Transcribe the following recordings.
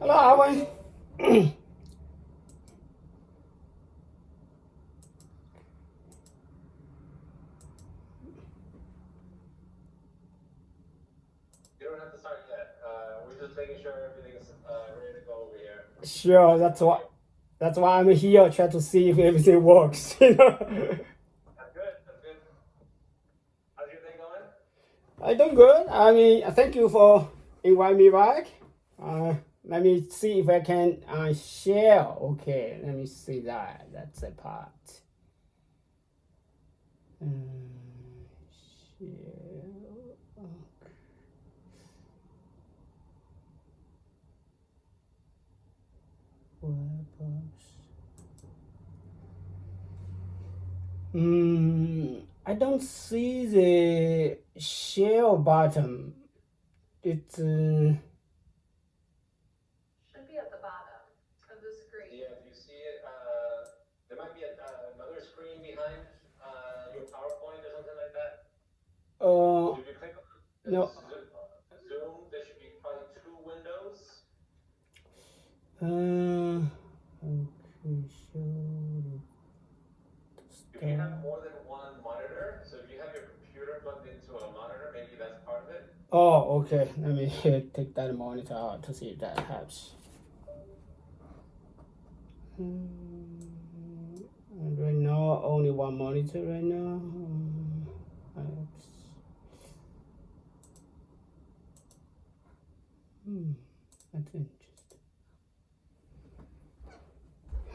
Hello, Alan. You don't have to start yet. We're just making sure everything's ready to go over here. Sure, that's why I'm here, try to see if everything works. That's good. That's good. How's your day going? I doing good. I mean, thank you for inviting me back. Let me see if I can share. Okay, let me see that. That's a part. Share. I don't see the share button. It's Should be at the bottom of the screen. Yeah, if you see it, there might be another screen behind your PowerPoint or something like that. If you click on no. Zoom, there should be probably two windows. Okay, sure. If you have more than one monitor, so if you have your computer plugged into a monitor, maybe that's part of it. Oh, okay. Let me take that monitor out to see if that helps. Right now, only one monitor right now. That's interesting.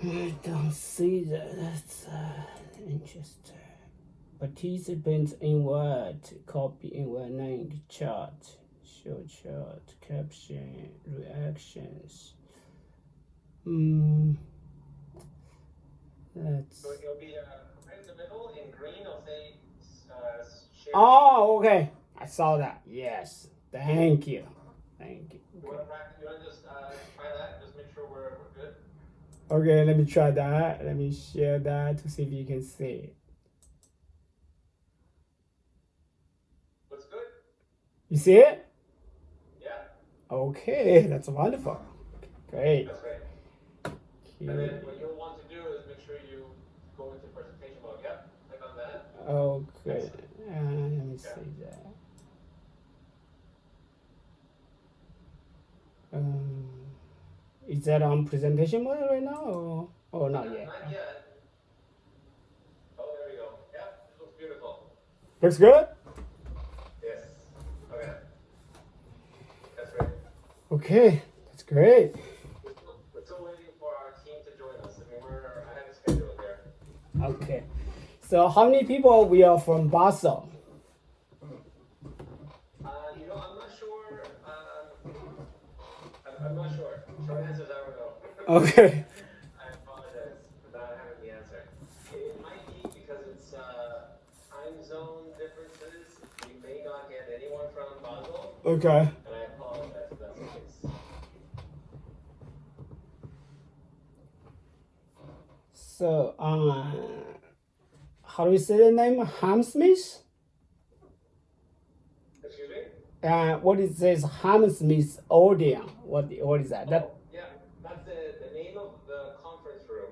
I don't see that. That's interesting. Participants invite, copy invite name, chart, show chart, caption, reactions. That's. So it'll be right in the middle in green. It'll say share. Oh, okay. I saw that. Yes. Thank you. Thank you. You want to practice? You want to just try that? Just make sure we're good. Okay, let me try that. Let me share that to see if you can see it. Looks good. You see it? Yeah. Okay, that's wonderful. Great. That's great. Okay. And then what you'll want to do is make sure you go into presentation mode. Yep. Click on that. Okay. Let me see that. Is that on presentation mode right now or not yet? Not yet. Oh, there we go. Yep. This looks beautiful. Looks good? Yes. Okay. That's great. Okay, that's great. We're still waiting for our team to join us. I mean, we're ahead of schedule here. Okay. So how many people we are from Basel? I'm not sure. I'm not sure. Short answer is I don't know. Okay. I apologize for not having the answer. It might be because it's time zone differences. We may not get anyone from Basel. Okay. And I apologize if that's the case. So, how do we say the name? Hammersmith? Excuse me? What is this Hammersmith Odeon? What is that? Yeah, that's the name of the conference room.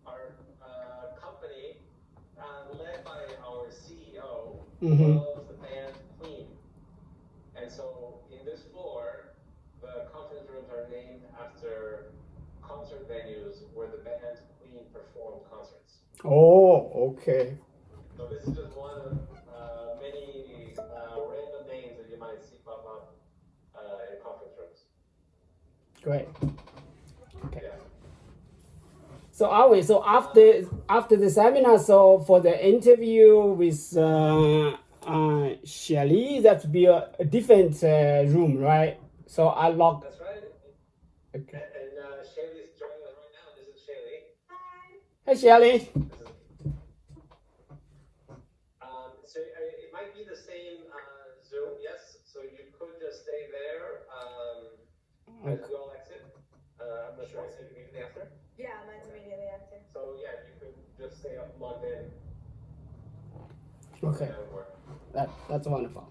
Our company, led by our CEO, loves the band Queen. And so in this floor, the conference rooms are named after concert venues where the band Queen performed concerts. Oh, okay. So this is just one of many random names that you might see pop up in conference rooms. Great. Okay. Yeah. So after the seminar, so for the interview with Shelly, that would be a different room, right? So I log. That's right. Okay. And Shaylee's joining us right now. This is Shaylee. Hey, Shelly. So it might be the same Zoom, yes. So you could just stay there as we all exit. I'm not sure. Is it immediately after? Yeah, mine's immediately after. So yeah, you could just stay up plugged in. Okay. That would work. That's wonderful.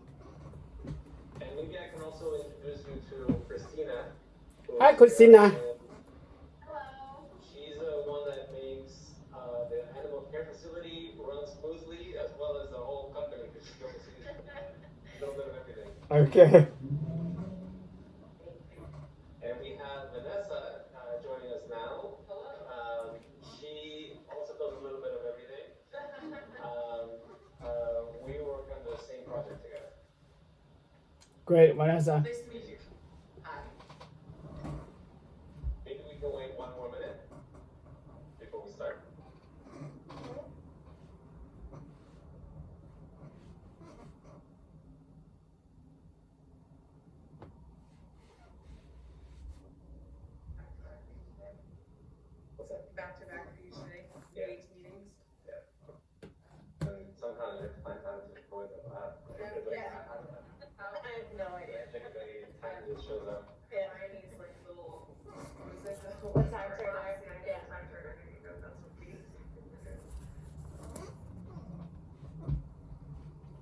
And maybe I can also introduce you to Christina, who Hi, Christina. Hello. She's the one that makes the animal care facility run smoothly, as well as the whole company, because she oversees a little bit of everything. Okay. And we have Vanessa joining us now. She also does a little bit of everything. We work on the same project together. Great, Vanessa. Nice to meet you. Hi. Maybe we can wait one more minute before we start. What's that? Back to back for you today. Yeah. 8 meetings. And somehow you have to find time to avoid them. Yeah. I have no idea. Time just shows up. Yeah. He's like little. What is it? What time turner? Yeah. Time turner. There you go. That's what we.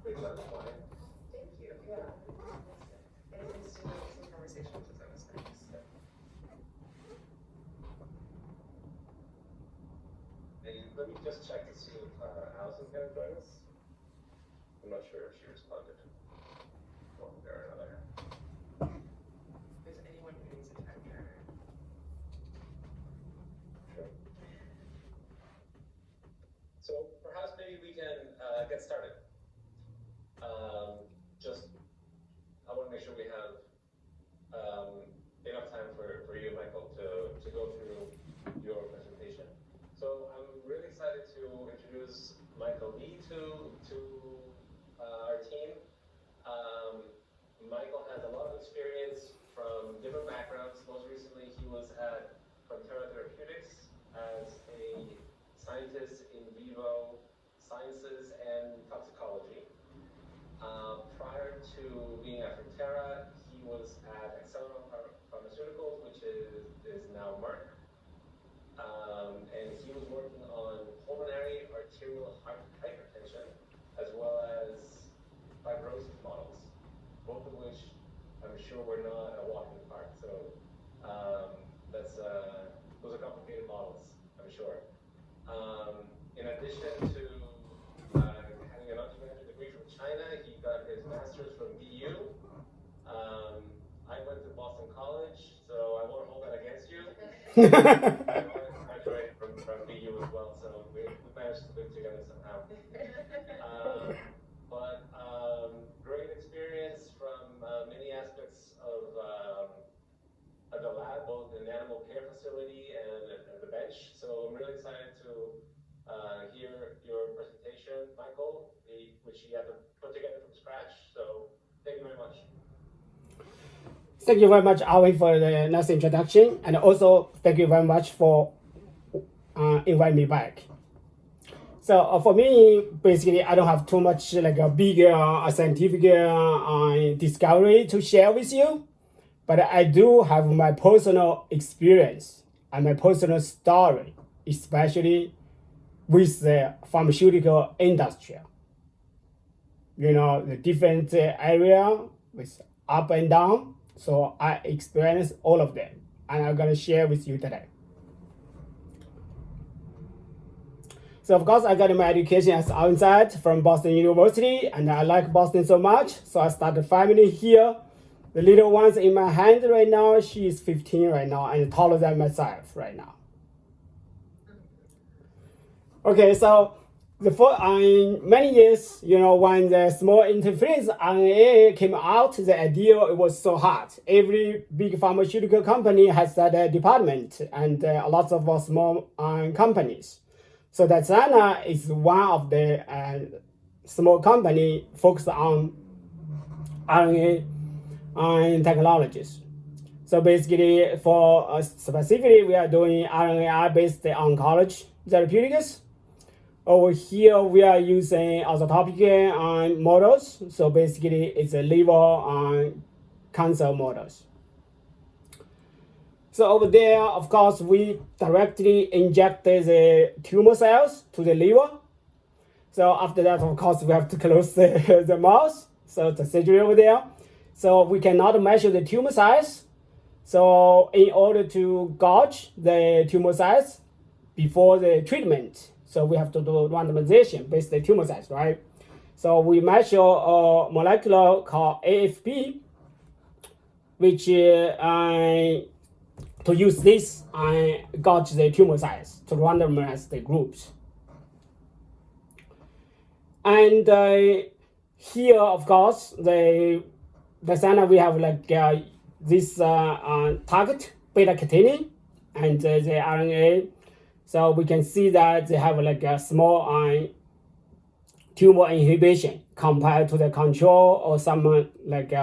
Great job, Wine. Thank you. Yeah. And it is some conversation, which is always nice. Hey, let me just check to see if Allison's gonna join us. I'm not sure if she responded. One way or another. If there's anyone who needs a time turner. Sure. So perhaps maybe we can get started. Just, I want to make sure we have enough time for you, Michael, to go through your presentation. So I'm really excited to introduce Michael Lee to our team. Michael has a lot of experience from different backgrounds. Most recently, he was at Frontera Therapeutics as a scientist in vivo sciences and toxicology. Prior to being at Frontera, he was at Acceleron Pharmaceuticals, which is now Merck. And he was working on pulmonary arterial hypertension, as well as fibrosis models, both of which I'm sure were not a walk in the park. So those are complicated models, I'm sure. In addition to having an undergraduate degree from China, he got his master's from BU. I went to Boston College, so I won't hold that against you. I graduated from BU as well, so we managed to live together somehow. But great experience from many aspects of the lab, both in the animal care facility and the bench. So I'm really excited to hear your presentation, Michael, which you had to put together from scratch. So thank you very much. Thank you very much, Awi, for the nice introduction, and also thank you very much for inviting me back. So for me, basically, I don't have too much like a big scientific discovery to share with you, but I do have my personal experience and my personal story, especially with the pharmaceutical industry. You know, the different area with up and down. So I experienced all of them, and I'm gonna share with you today. So of course, I got my education as outside from Boston University, and I like Boston so much, so I started a family here. The little one's in my hand right now. She is 15 right now, and taller than myself right now. Okay, so many years, you know, when the small interference RNA came out, the idea it was so hard. Every big pharmaceutical company has that department, and a lot of small companies. So that Sana is one of the small company focused on RNA technologies. So basically, for specifically, we are doing RNAi-based oncology therapeutics. Over here, we are using isotopic models. So basically, it's a liver cancer models. So over there, of course, we directly inject the tumor cells to the liver. So after that, of course, we have to close the mouth. So the surgery over there. So we cannot measure the tumor size. So in order to gauge the tumor size before the treatment, so we have to do randomization based on the tumor size, right? So we measure a molecular called AFP, which to use this gauge the tumor size to randomize the groups. And here, of course, the center we have like this target beta-catenin and the RNA. So we can see that they have like a small tumor inhibition compared to the control or some like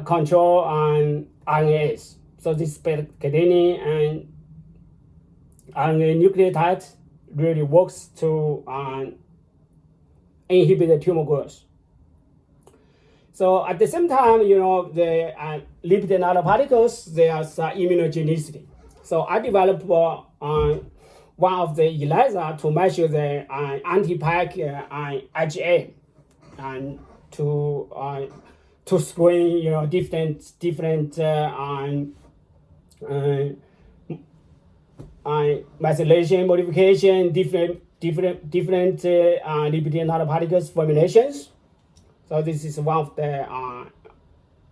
control on RNAs. So this beta-catenin and RNA nucleotide really works to inhibit the tumor growth. So at the same time, the lipid nanoparticles, they are immunogenicity. So I developed one of the ELISA to measure the anti-pack IgA and to screen different methylation modification, different lipid nanoparticles formulations. So this is one of the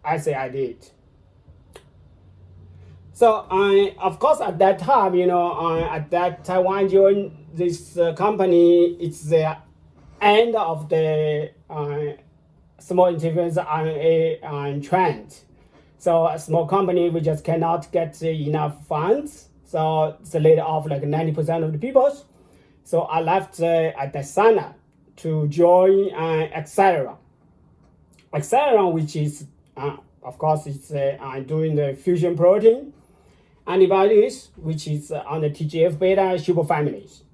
assay I did. So of course at that time, at that time when I joined this company, it's the end of the small interference RNA trend. So a small company, we just cannot get enough funds. So it's laid off like 90% of the people. So I left at the Sana to join Acceleron. Acceleron, which is, of course, it's doing the fusion protein antibodies, which is on the TGF-beta superfamilies.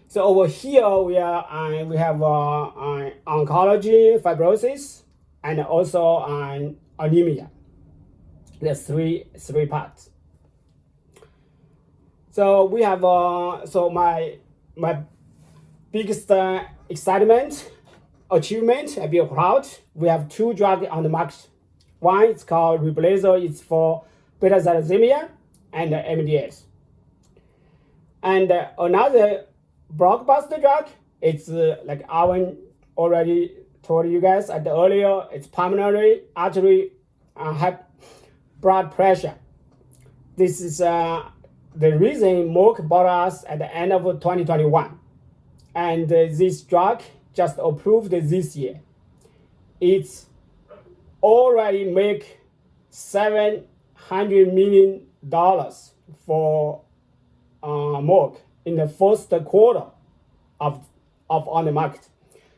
So over here we have oncology, fibrosis, and also anemia. There's three parts. So we have so my biggest excitement, achievement, I feel proud. We have 2 drugs on the market. One is called Reblazo, it's for beta thalassemia and MDS. And another blockbuster drug, it's like Arwen already told you guys at the earlier, it's pulmonary artery blood pressure. This is the reason Merck bought us at the end of 2021. And this drug just approved this year. It's already make $700 million for Merck in the first quarter of on the market.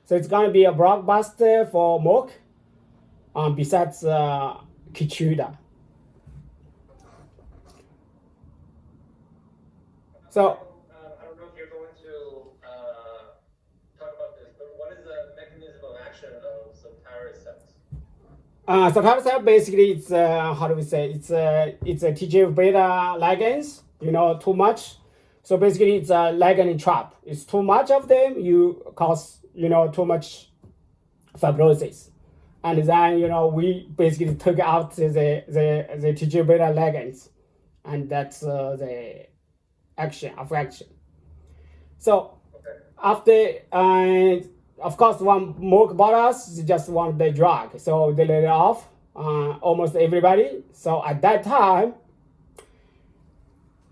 So it's going to be a blockbuster for Merck besides Keytruda. So I don't know if you're going to talk about this, but what is the mechanism of action of sotatercept? Sotatercept basically it's how do we say it's a TGF-beta ligands. Too much. So basically it's a ligand trap. It's too much of them, you cause too much fibrosis. And then we basically took out the TGF-beta ligands, and that's the action. So after of course one Merck bought us, just want the drug, so they laid off almost everybody. So at that time,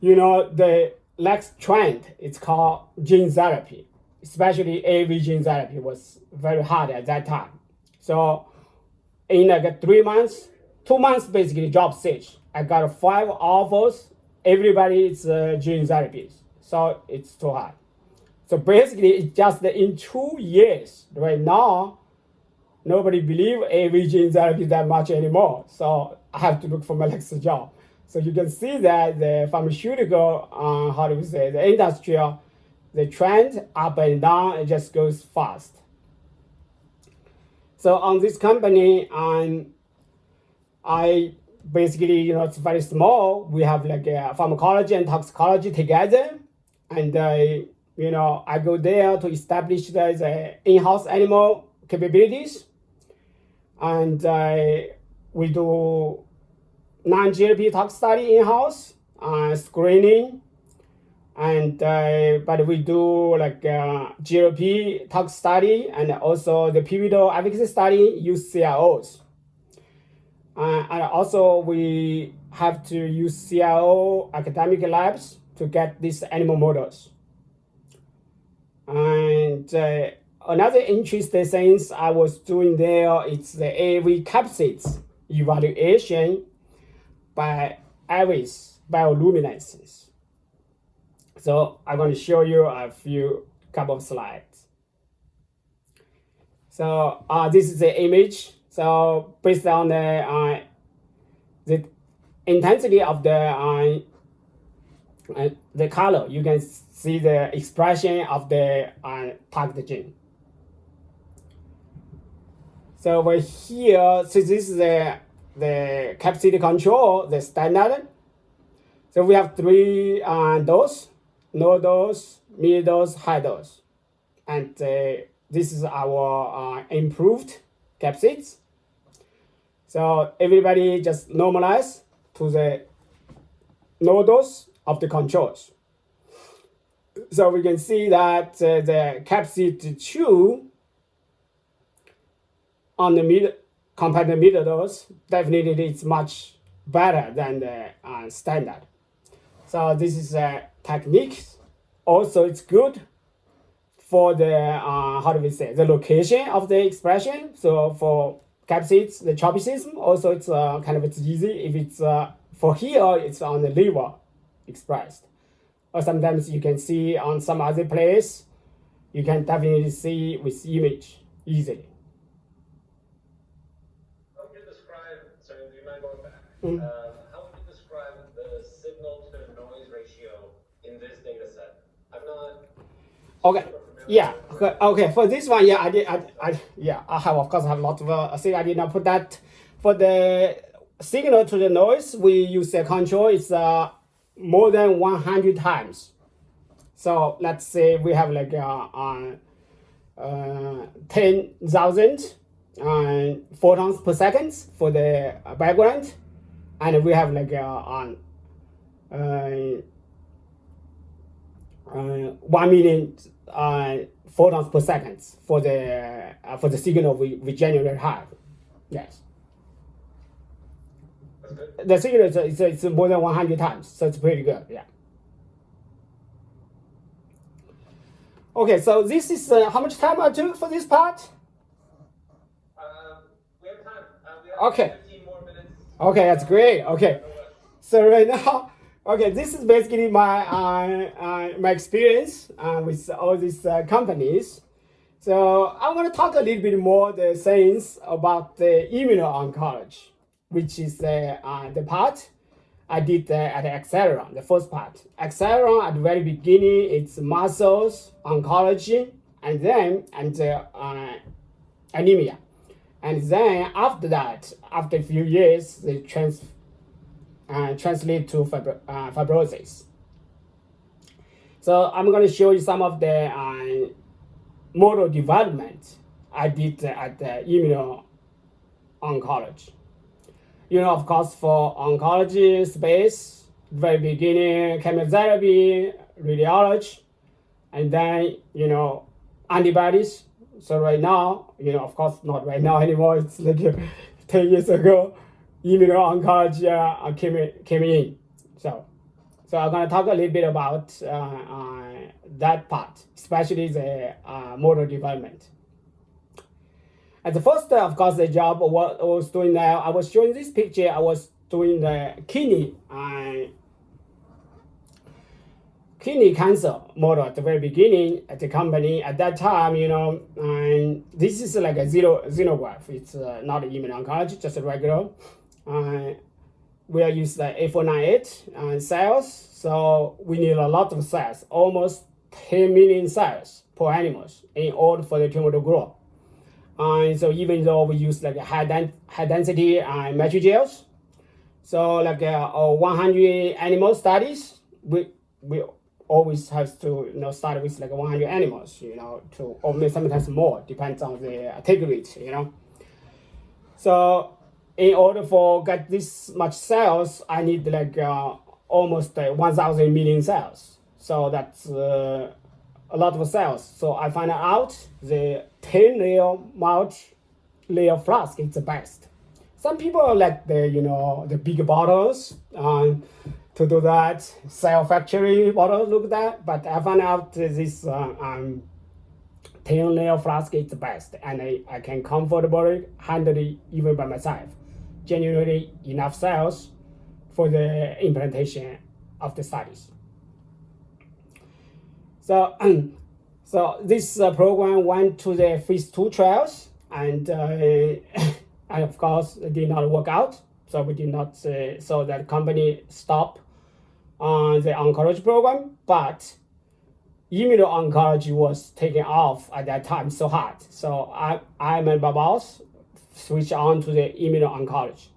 the next trend, it's called gene therapy, especially AAV gene therapy was very hard at that time. So in like 2 months basically job search, I got 5 offers. Everybody is gene therapies, so it's too hard. So basically it's just in 2 years, right now, nobody believe AAV gene therapy that much anymore. So I have to look for my next job. So you can see that the pharmaceutical, the industrial, the trend up and down, it just goes fast. So on this company, I basically, it's very small. We have like pharmacology and toxicology together. And, I go there to establish the in-house animal capabilities. And we do non-GLP tox study in-house, screening, and but we do like GLP tox study and also the pivotal efficacy study use CROs. And also we have to use CRO academic labs to get these animal models. And another interesting things I was doing there is the AAV capsids evaluation by iris bioluminescence. So I'm going to show you a couple of slides. So this is the image. So based on the intensity of the color, you can see the expression of the target gene. So over here, so this is the capsid control, the standard. So we have three dose, low dose, mid dose, high dose, and this is our improved capsids. So everybody just normalize to the low dose of the controls. So we can see that the capsid 2 on the mid compared to middle dose, definitely it's much better than the standard. So this is a technique. Also, it's good for the how do we say, the location of the expression. So for capsids, the tropism, also it's it's easy. If it's for here, it's on the liver expressed. Or sometimes you can see on some other place, you can definitely see with image easily. How would you describe, sorry, do you mind going back? How would you describe the signal to noise ratio in this data set? I'm not. Okay. Yeah. Okay. For this one, yeah, I have, of course, I have a lot of things. I did not put that. For the signal to the noise, we use a control. It's more than 100 times. So let's say we have like 10,000 photons per second for the background, and we have like 1 million photons per second for the signal we generate have. Yes. The signal is more than 100 times, so it's pretty good. Yeah. Okay, so this is how much time I took for this part? We have time. We have Okay. 15 more minutes. Okay, that's great. Okay, so right now, okay, this is basically my my experience with all these companies. So I want to talk a little bit more the things about the immuno-oncology, which is the part I did at Acceleron, the first part. Acceleron at the very beginning, it's muscles, oncology, and then anemia. And then after that, after a few years, they translate to fibrosis. So I'm going to show you some of the model development I did at the immuno-oncology. You know, of course, for oncology space, very beginning, chemotherapy, radiology, and then, you know, antibodies. So right now, you know, of course, not right now anymore. It's like 10 years ago, immuno-oncology came in. So I'm going to talk a little bit about that part, especially the model development. At the first, of course, the job what I was doing there, I was showing this picture. I was doing the kidney cancer model at the very beginning at the company. At that time, you know, and this is like a xenograft. It's not immuno-oncology, just a regular. We are using the A498 cells, so we need a lot of cells, almost 10 million cells per animals in order for the tumor to grow. And so even though we use like high density matrigels, so like 100 animal studies, we always have to, you know, start with like 100 animals, you know, to, or maybe sometimes more, depends on the take rate, you know. So in order for get this much cells, I need like almost 1,000 million cells. So that's a lot of cells. So I find out the 10-layer multi-layer flask is the best. Some people like the big bottles to do that, cell factory bottles look that, but I found out this 10-layer flask is the best, and I can comfortably handle it even by myself. Genuinely enough cells for the implementation of the studies. So, so this program went to the phase 2 trials, and of course it did not work out. So we did not. So that company stopped the oncology program, but immuno-oncology was taken off at that time so hard. So I and my boss switched on to the immuno-oncology.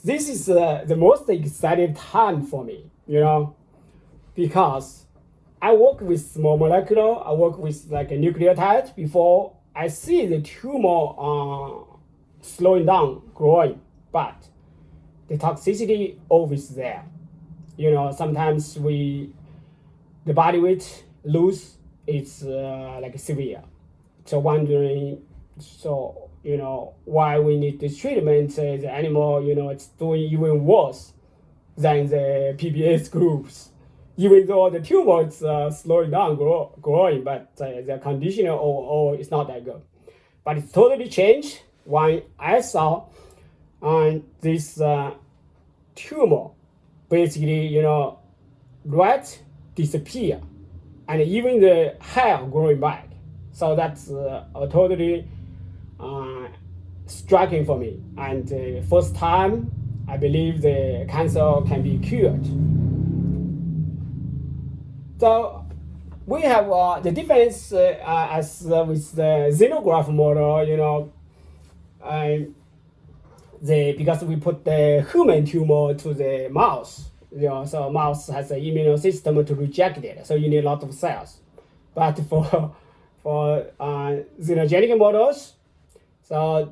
This is the most exciting time for me, because I work with small molecular, I work with like a nucleotide before I see the tumor slowing down, growing, but the toxicity always there. Sometimes the body weight lose is like severe. So wondering, why we need this treatment? The animal, it's doing even worse than the PBS groups. Even though the tumor is slowing down, growing, but the condition is not that good. But it's totally changed when I saw this tumor, basically, rat disappear, and even the hair growing back. So that's totally striking for me. And first time, I believe the cancer can be cured. So we have the difference as with the xenograft model, because we put the human tumor to the mouse, so mouse has an immune system to reject it. So you need a lot of cells. But for xenogenic models, so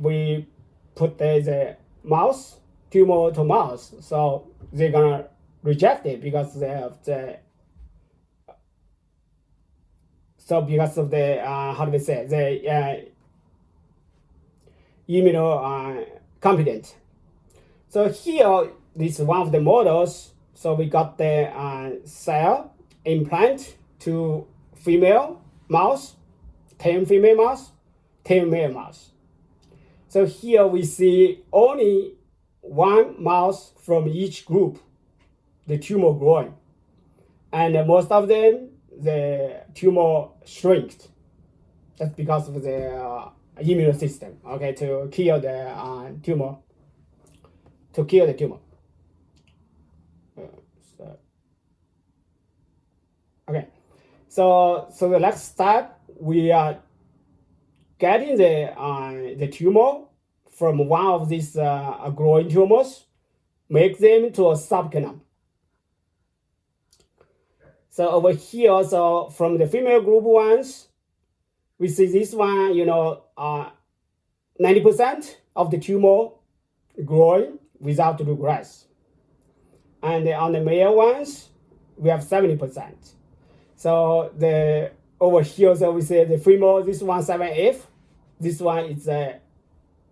we put the mouse tumor to mouse, so they're gonna reject it because they have because of the how do we say, the immunocompetent. So here, this is one of the models. So we got the cell implant to female mouse, 10 female mouse, 10 male mouse. So here we see only one mouse from each group, the tumor growing. And most of them, the tumor shrinked. That's because of the immune system, okay, to kill the tumor. Okay, so the next step, we are getting the tumor from one of these growing tumors, make them to a subgenome. So over here, so from the female group ones, we see this one, 90% of the tumor growing without regress. And on the male ones, we have 70%. So over here, so we say the female, this one 7F, this one is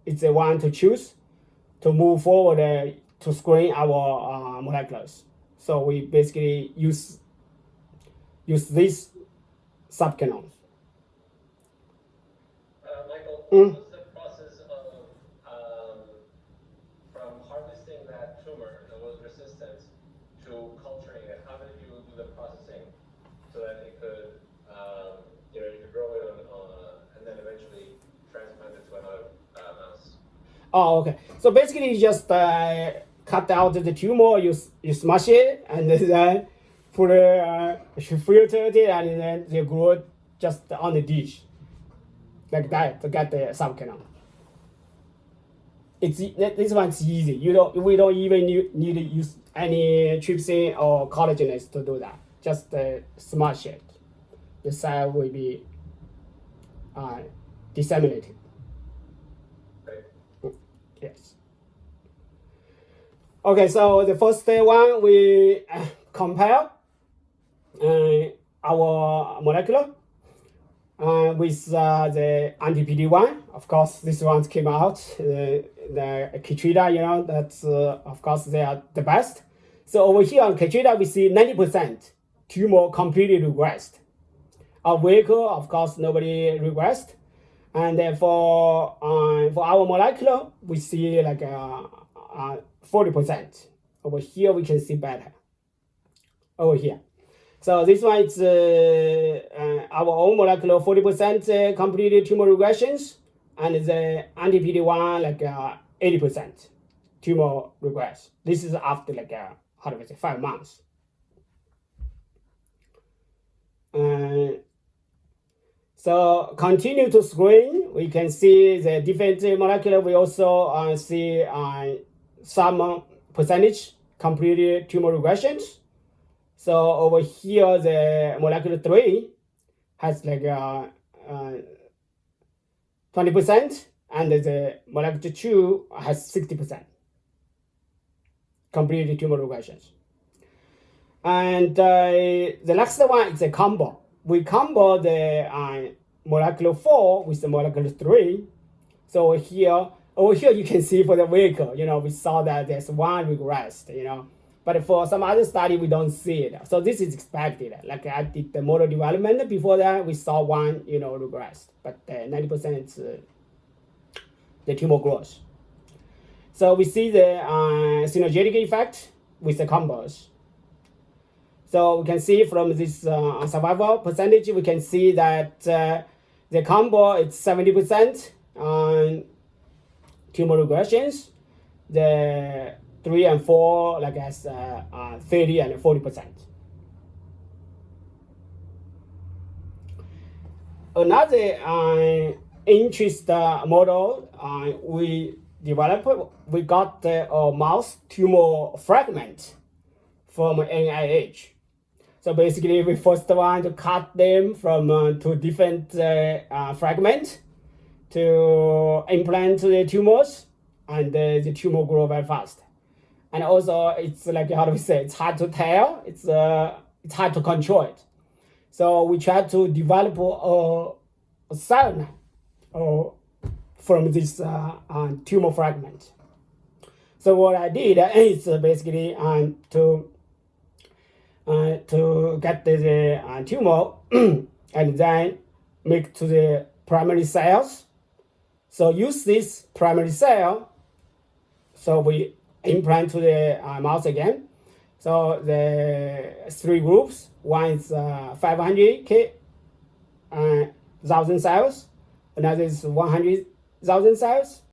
it's a one to choose to move forward to screen our molecules. So we basically use these subcanones. Michael, what was the process of from harvesting that tumor that was resistant to culturing it? How did you do the processing so that it could, you could grow it and then eventually transplant it to another mouse? Oh, okay. So basically, you just cut out the tumor, you smash it, and then put filter it, and then they grow just on the dish, like that, to get the subcanal. This one's easy. We don't even need to use any trypsin or collagenase to do that. Just smash it. The cell will be disseminated. Yes. Okay, so the first one we compare our molecular with the anti-PD-1. Of course, this one came out, the Keytruda, that's, of course, they are the best. So over here on Keytruda, we see 90% tumor completely regressed. Our vehicle, of course, nobody regressed. And then for our molecular, we see like 40%. Over here, we can see better. Over here. So this one is our own molecular 40% completed tumor regressions, and the anti-PD-1 like 80% tumor regress. This is after like 5 months. So continue to screen. We can see the different molecular. We also see some percentage completed tumor regressions. So over here, the molecular 3 has like 20%, and the molecular 2 has 60% completed tumor regressions. And the next one is a combo. We combo the molecular 4 with the molecular 3. So over here you can see for the vehicle, we saw that there's one regressed, But for some other study, we don't see it. So this is expected. Like I did the model development before that, we saw one, regressed. But 90% is the tumor growth. So we see the synergetic effect with the combos. So we can see from this survival percentage, we can see that the combo is 70% on tumor regressions. The 3 and 4 like as 30 and 40%. Another interest model we developed, we got a mouse tumor fragment from NIH. So basically, we first want to cut them from two different fragments to implant the tumors, and the tumor grow very fast. And also, it's like, how do we say, it's hard to tell, it's hard to control it. So we try to develop a cell from this tumor fragment. So what I did is basically to get the tumor and then make to the primary cells. So use this primary cell, so we implant to the mouse again. So the 3 groups, one is 500,000 cells, another is 100,000 cells,